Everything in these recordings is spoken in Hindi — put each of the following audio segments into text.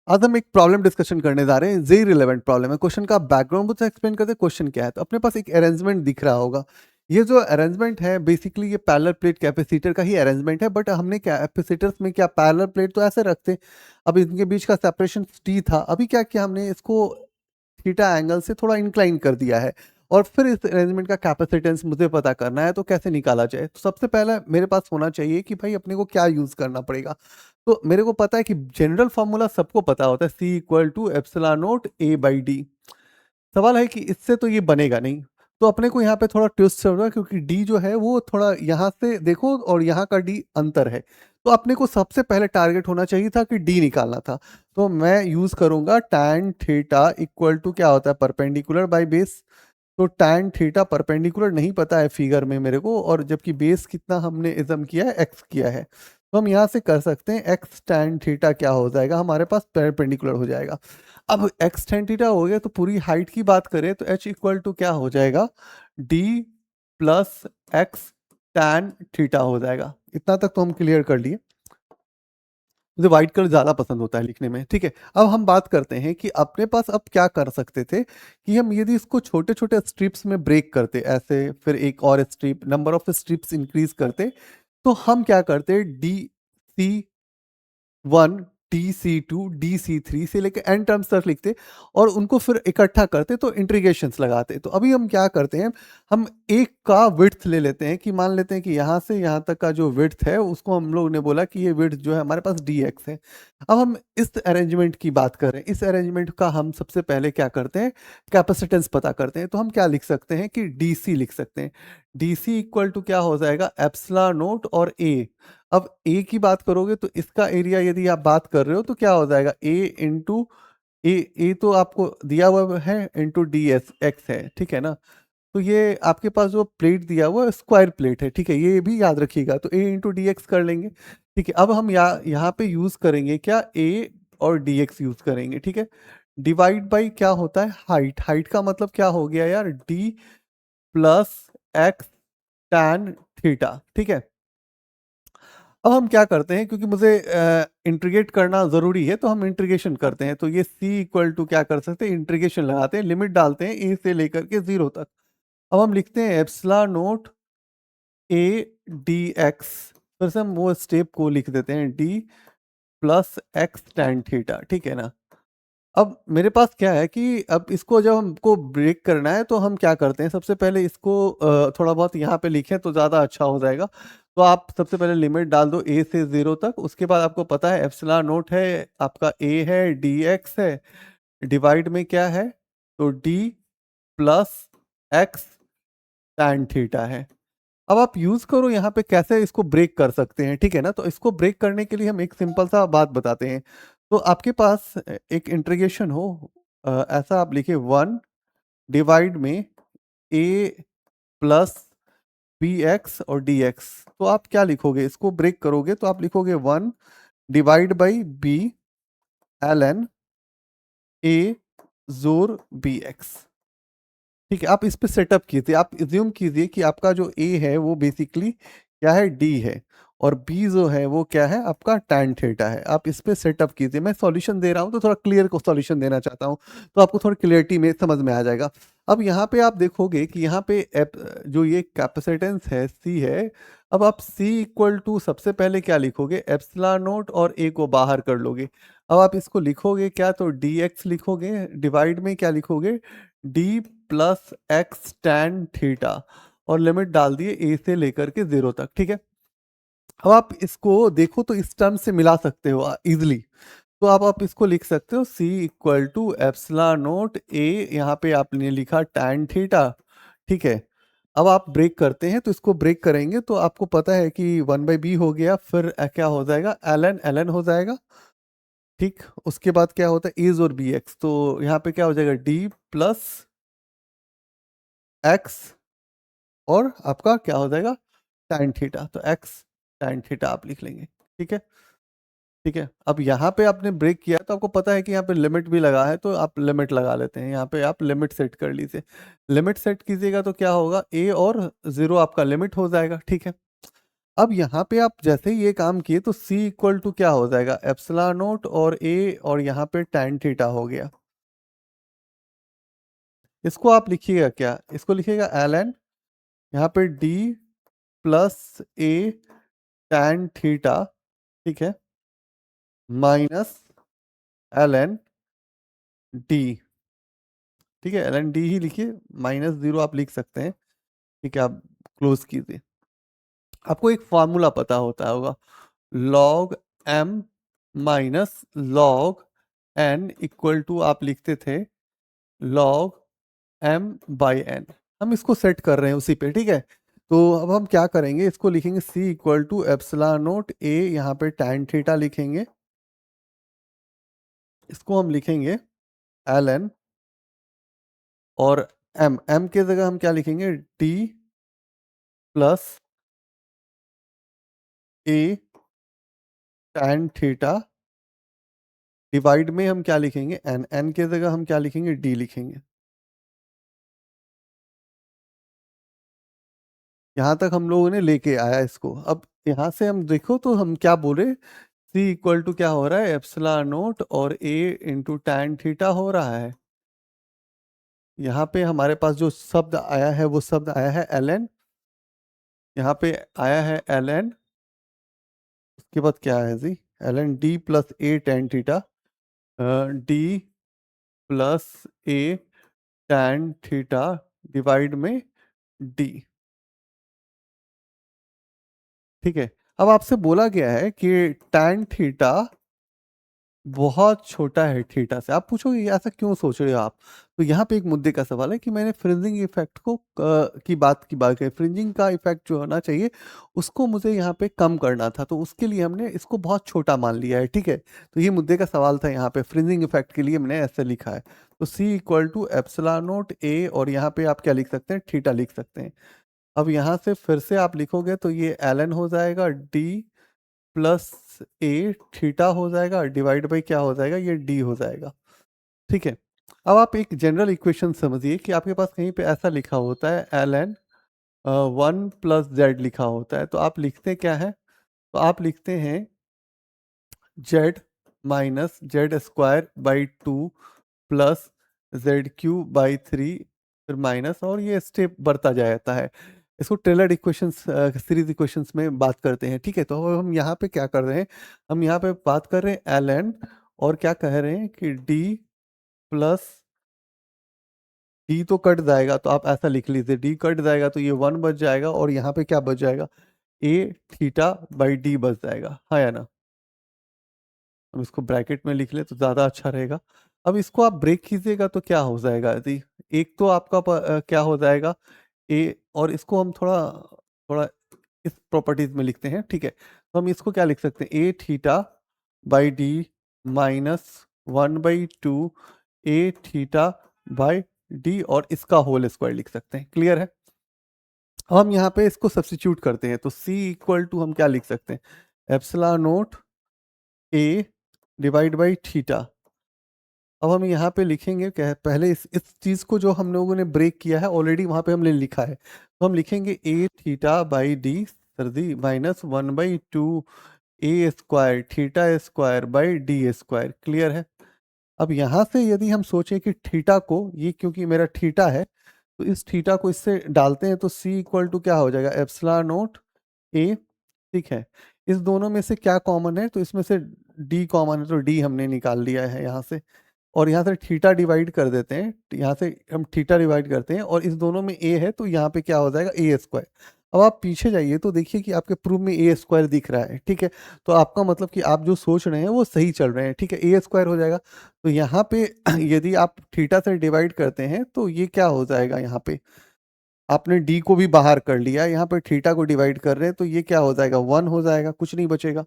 आज हम एक प्रॉब्लम डिस्कशन करने जा रहे हैं, जेई रिलेवेंट प्रॉब्लम है। क्वेश्चन का बैकग्राउंड मुझे एक्सप्लेन करते हैं क्वेश्चन क्या है। तो अपने पास एक अरेंजमेंट दिख रहा होगा। ये जो अरेंजमेंट है बेसिकली ये पैरेलल प्लेट कैपेसिटर का ही अरेंजमेंट है, बट हमने कैपेसिटर्स में क्या पैरेलल प्लेट तो ऐसे रखते, अब इनके बीच का सेपरेशन टी था। अभी क्या किया हमने, इसको थीटा एंगल से थोड़ा इंक्लाइन कर दिया है। और फिर इस अरेंजमेंट का कैपेसिटेंस मुझे पता करना है, तो कैसे निकाला जाए। तो सबसे पहले मेरे पास होना चाहिए कि भाई अपने को क्या यूज करना पड़ेगा। तो मेरे को पता है कि जनरल फॉर्मूला सबको पता होता है, C equal to epsilon naught A by D. सवाल है कि इससे तो ये बनेगा नहीं। तो अपने को यहाँ पे थोड़ा ट्विस्ट चल रहा है, क्योंकि डी जो है वो थोड़ा यहाँ से देखो और यहाँ का डी अंतर है। तो अपने को सबसे पहले टारगेट होना चाहिए था कि डी निकालना था। तो मैं यूज करूंगा tan थीटा इक्वल टू क्या होता है, परपेंडिकुलर बाई बेस। तो tan थीटा परपेंडिकुलर नहीं पता है फिगर में मेरे को, और जबकि बेस कितना हमने इज्म किया है, एक्स किया है। तो हम यहाँ से कर सकते हैं एक्स tan थीटा क्या हो जाएगा, हमारे पास परपेंडिकुलर हो जाएगा। अब एक्स tan थीटा हो गया, तो पूरी हाइट की बात करें तो एच इक्वल टू क्या हो जाएगा, D plus x tan theta हो जाएगा। इतना तक तो हम क्लियर कर लिए। मुझे व्हाइट कलर ज़्यादा पसंद होता है लिखने में, ठीक है। अब हम बात करते हैं कि अपने पास अब क्या कर सकते थे कि हम यदि इसको छोटे छोटे स्ट्रिप्स में ब्रेक करते ऐसे, फिर एक और strip, number of strips increase करते। तो हम क्या करते, DC1 DC2 DC3 से लेकर एन टर्म्स तक लिखते और उनको फिर इकट्ठा करते, तो इंटीग्रेशंस लगाते। तो अभी हम क्या करते हैं, हम एक का विड्थ ले लेते हैं कि मान लेते हैं कि यहाँ से यहाँ तक का जो विड्थ है उसको हम लोग ने बोला कि ये विड्थ जो है हमारे पास dx है। अब हम इस अरेंजमेंट की बात करें, इस अरेंजमेंट का हम सबसे पहले क्या करते हैं, कैपेसिटेंस पता करते हैं। तो हम क्या लिख सकते हैं कि डीसी लिख सकते हैं। डीसी इक्वल टू क्या हो जाएगा, एप्सिलॉन नोट और ए। अब ए की बात करोगे तो इसका एरिया यदि आप बात कर रहे हो तो क्या हो जाएगा, ए इंटू ए। ए तो आपको दिया हुआ है इंटू डी एस एक्स है, ठीक है ना। तो ये आपके पास जो प्लेट दिया हुआ है स्क्वायर प्लेट है, ठीक है, ये भी याद रखिएगा। तो ए इंटू डी एक्स कर लेंगे, ठीक है। अब हम यहाँ पे यूज करेंगे क्या, ए और डी एक्स यूज करेंगे, ठीक है। डिवाइड बाई क्या होता है, हाइट। हाइट का मतलब क्या हो गया यार, D plus x tan theta, ठीक है। अब हम क्या करते हैं, क्योंकि मुझे इंटीग्रेट करना जरूरी है तो हम इंटीग्रेशन करते हैं। तो ये c इक्वल टू क्या कर सकते हैं, इंटीग्रेशन लगाते हैं, लिमिट डालते हैं a से लेकर के 0 तक। अब हम लिखते हैं एप्सिलॉन नोट a dx। फिर से हम वो स्टेप को लिख देते हैं, d plus x tan theta, ठीक है ना। अब मेरे पास क्या है कि अब इसको जब हमको ब्रेक करना है तो हम क्या करते हैं, सबसे पहले इसको थोड़ा बहुत यहाँ पे लिखें तो ज़्यादा अच्छा हो जाएगा। तो आप सबसे पहले लिमिट डाल दो a से 0 तक। उसके बाद आपको पता है एप्सिलॉन नोट है, आपका a है, dx है, डिवाइड में क्या है, तो d plus x tan theta है। अब आप यूज करो यहाँ पे कैसे इसको ब्रेक कर सकते हैं, ठीक है ना। तो इसको ब्रेक करने के लिए हम एक सिंपल सा बात बताते हैं। तो आपके पास एक इंटीग्रेशन हो, ऐसा आप लिखे 1 डिवाइड में a प्लस बी एक्स और डी एक्स। तो आप क्या लिखोगे, इसको ब्रेक करोगे तो आप लिखोगे 1 divide by B L N A जोर बी एक्स, ठीक है। आप इस पे सेटअप कीजिए, आप इज्यूम कीजिए कि आपका जो ए है वो बेसिकली क्या है, डी है, और बी जो है वो क्या है, आपका tan थीटा है। आप इस पे सेटअप कीजिए। मैं सॉल्यूशन दे रहा हूँ तो थोड़ा क्लियर को सॉल्यूशन देना चाहता हूँ, तो आपको थोड़ी क्लियरिटी में समझ में आ जाएगा। अब यहाँ पे आप देखोगे कि यहाँ पे जो ये कैपेसिटेंस है सी है। अब आप सी इक्वल टू सबसे पहले क्या लिखोगे, एप्सिलॉन नोट और ए को बाहर कर लोगे। अब आप इसको लिखोगे क्या, तो डी एक्स लिखोगे, डिवाइड में क्या लिखोगे, D plus x tan theta, और लिमिट डाल दिए ए से लेकर के 0 तक, ठीक है। अब आप इसको देखो तो इस टर्म से मिला सकते हो इजिली। तो आप इसको लिख सकते हो c equal to epsilon naught A, यहाँ पे आपने लिखा टैन थीटा, ठीक है। अब आप ब्रेक करते हैं, तो इसको ब्रेक करेंगे तो आपको पता है कि 1/b हो गया, फिर क्या हो जाएगा, ln ln हो जाएगा, ठीक। उसके बाद क्या होता है, एज और बी एक्स। तो यहाँ पे क्या हो जाएगा, d प्लस एक्स, और आपका क्या हो जाएगा, tan थीटा। तो x tan थीटा आप लिख लेंगे, ठीक है। ठीक है, अब यहाँ पे आपने ब्रेक किया तो आपको पता है कि यहाँ पे लिमिट भी लगा है, तो आप लिमिट लगा लेते हैं। यहाँ पे आप लिमिट सेट कर लीजिए। लिमिट सेट कीजिएगा तो क्या होगा, a और 0 आपका लिमिट हो जाएगा, ठीक है। अब यहाँ पे आप जैसे ही ये काम किए तो C इक्वल टू क्या हो जाएगा, एप्सिलॉन नोट और A, और यहाँ पे tan थीटा हो गया। इसको आप लिखिएगा क्या, इसको लिखिएगा ln, यहाँ पे D plus A tan theta, ठीक है, माइनस ln D, ठीक है, ln D ही लिखिए, माइनस 0 आप लिख सकते हैं, ठीक है, आप क्लोज कीजिए। आपको एक फार्मूला पता होता होगा, log m minus log n equal to आप लिखते थे log m बाई n। हम इसको सेट कर रहे हैं उसी पे, ठीक है। तो अब हम क्या करेंगे, इसको लिखेंगे c equal to epsilon nought a, यहाँ पे tan थीटा लिखेंगे, इसको हम लिखेंगे ln, और m के जगह हम क्या लिखेंगे, d plus a tan theta, divide में हम क्या लिखेंगे, n के जगह हम क्या लिखेंगे, d लिखेंगे। यहाँ तक हम लोगों ने लेके आया इसको। अब यहाँ से हम देखो तो हम क्या बोले, c इक्वल टू क्या हो रहा है, एप्सिलॉन नोट और a इंटू tan थीटा हो रहा है। यहाँ पे हमारे पास जो शब्द आया है वो शब्द आया है ln, यहाँ पे आया है ln, उसके बाद क्या है जी, ln d plus a tan theta, d plus a tan theta divide में d, ठीक है। अब आपसे बोला गया है कि tan थीटा बहुत छोटा है थीटा से। आप पूछोगे ये ऐसा क्यों सोच रहे हो आप, तो यहाँ पे एक मुद्दे का सवाल है कि मैंने फ्रिंजिंग इफेक्ट को की बात करी, फ्रिंजिंग का इफेक्ट जो होना चाहिए उसको मुझे यहाँ पे कम करना था, तो उसके लिए हमने इसको बहुत छोटा मान लिया है, ठीक है। तो ये मुद्दे का सवाल था, यहाँ पे फ्रिंजिंग इफेक्ट के लिए मैंने ऐसे लिखा है। तो c equal to epsilon nought a, और यहाँ पे आप क्या लिख सकते हैं, थीटा लिख सकते हैं। अब यहाँ से फिर से आप लिखोगे तो ये ln हो जाएगा, d प्लस ए थीटा हो जाएगा, डिवाइड बाई क्या हो जाएगा, ये डी हो जाएगा, ठीक है। अब आप एक जनरल इक्वेशन समझिए कि आपके पास कहीं पे ऐसा लिखा होता है ln 1 + z लिखा होता है, तो आप लिखते क्या है, तो आप लिखते हैं z minus Z square by 2 plus Z³/3, फिर माइनस, और ये स्टेप बढ़ता जाता है। इसको टेलर इक्वेशंस सीरीज इक्वेशंस में बात करते हैं, ठीक है। तो अब हम यहाँ पे क्या कर रहे हैं, हम यहाँ पे बात कर रहे हैं ln, और क्या कह रहे हैं कि d प्लस d तो कट जाएगा, तो आप ऐसा लिख लीजिए, d कट जाएगा तो ये 1 बच जाएगा, और यहाँ पे क्या बच जाएगा, a थीटा बाई d बच जाएगा, हाँ या ना। हम इसको ब्रैकेट में लिख लें तो ज़्यादा अच्छा रहेगा। अब इसको आप ब्रेक कीजिएगा तो क्या हो जाएगा जी, एक तो आपका क्या हो जाएगा ए, और इसको हम थोड़ा थोड़ा इस प्रॉपर्टीज में लिखते हैं, ठीक है। तो हम इसको क्या लिख सकते हैं, A theta by D minus 1/2 A theta by D, और इसका होल स्क्वायर लिख सकते हैं, क्लियर है। अब हम यहाँ पे इसको सब्स्टिट्यूट करते हैं, तो c इक्वल टू हम क्या लिख सकते हैं, epsilon naught A divide by theta. अब हम यहाँ पे लिखेंगे क्या है, पहले इस चीज़ को जो हम लोगों ने ब्रेक किया है ऑलरेडी वहाँ पे हमने लिखा है, तो हम लिखेंगे ए थीटा बाई डी सर्दी minus 1/2 A square theta square by D square, clear है। अब यहाँ से यदि हम सोचें कि थीटा को, ये क्योंकि मेरा थीटा है तो इस थीटा को इससे डालते हैं, तो c इक्वल टू क्या हो जाएगा, एप्सिलॉन नोट ए, ठीक है। इस दोनों में से क्या कॉमन है, तो इसमें से d कॉमन है, तो d हमने निकाल लिया है यहाँ से, और यहाँ से थीटा डिवाइड कर देते हैं, यहाँ से हम थीटा डिवाइड करते हैं, और इस दोनों में a है तो यहाँ पे क्या हो जाएगा, ए स्क्वायर। अब आप पीछे जाइए तो देखिए कि आपके प्रूफ में ए स्क्वायर दिख रहा है, ठीक है। तो आपका मतलब कि आप जो सोच रहे हैं वो सही चल रहे हैं, ठीक है, ए स्क्वायर हो जाएगा। तो यहाँ पे यदि आप थीटा से डिवाइड करते हैं तो ये क्या हो जाएगा, यहाँ पे आपने डी को भी बाहर कर लिया, यहाँ पे थीटा को डिवाइड कर रहे हैं, तो ये क्या हो जाएगा, 1 हो जाएगा, कुछ नहीं बचेगा,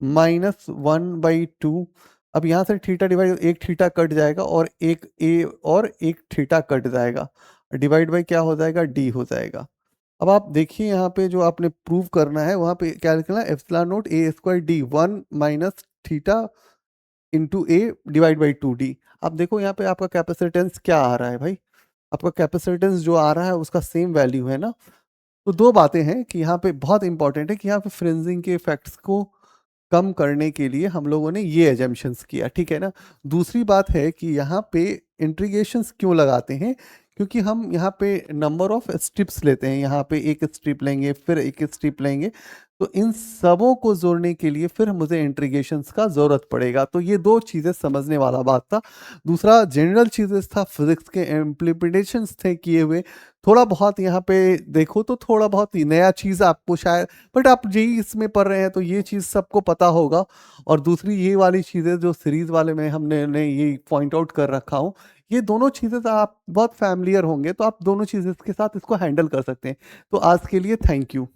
माइनस 1/2। अब यहाँ से थीटा डिवाइड, एक थीटा कट जाएगा, और एक ए और एक थीटा कट जाएगा, डिवाइड बाई क्या हो जाएगा, डी हो जाएगा। अब आप देखिए यहाँ पे जो आपने प्रूव करना है वहाँ पे क्या लिखना है, epsilon naught A square D 1 minus theta into A divide by 2d। अब देखो यहाँ पे आपका कैपेसिटेंस क्या आ रहा है भाई, आपका कैपेसिटेंस जो आ रहा है उसका सेम वैल्यू है ना, तो 2 बातें हैं कि यहाँ पे बहुत इम्पोर्टेंट है कि यहाँ पे फ्रेंजिंग के इफ़ेक्ट्स को कम करने के लिए हम लोगों ने ये असम्पशन्स किया, ठीक है ना? दूसरी बात है कि यहाँ पे इंट्रीगेशंस क्यों लगाते हैं? क्योंकि हम यहाँ पे नंबर ऑफ स्ट्रिप्स लेते हैं, यहाँ पे 1 स्ट्रिप लेंगे, फिर 1 स्ट्रिप लेंगे, तो इन सबों को जोड़ने के लिए फिर मुझे इंट्रीगेशंस का ज़रूरत पड़ेगा। तो ये 2 चीज़ें समझने वाला बात था। दूसरा जनरल चीज़ेस था, फिज़िक्स के इम्प्लीमेंटेशंस थे किए हुए, थोड़ा बहुत यहाँ पे देखो तो थोड़ा बहुत ही नया चीज़ आपको शायद, बट आप जेईई इसमें पढ़ रहे हैं तो ये चीज़ सबको पता होगा। और दूसरी ये वाली चीज़ें जो सीरीज़ वाले में हमने ने ये पॉइंट आउट कर रखा हूँ, ये दोनों चीज़ें तो आप बहुत फ़ैमिलियर होंगे, तो आप दोनों चीज़ें के साथ इसको हैंडल कर सकते हैं। तो आज के लिए थैंक यू।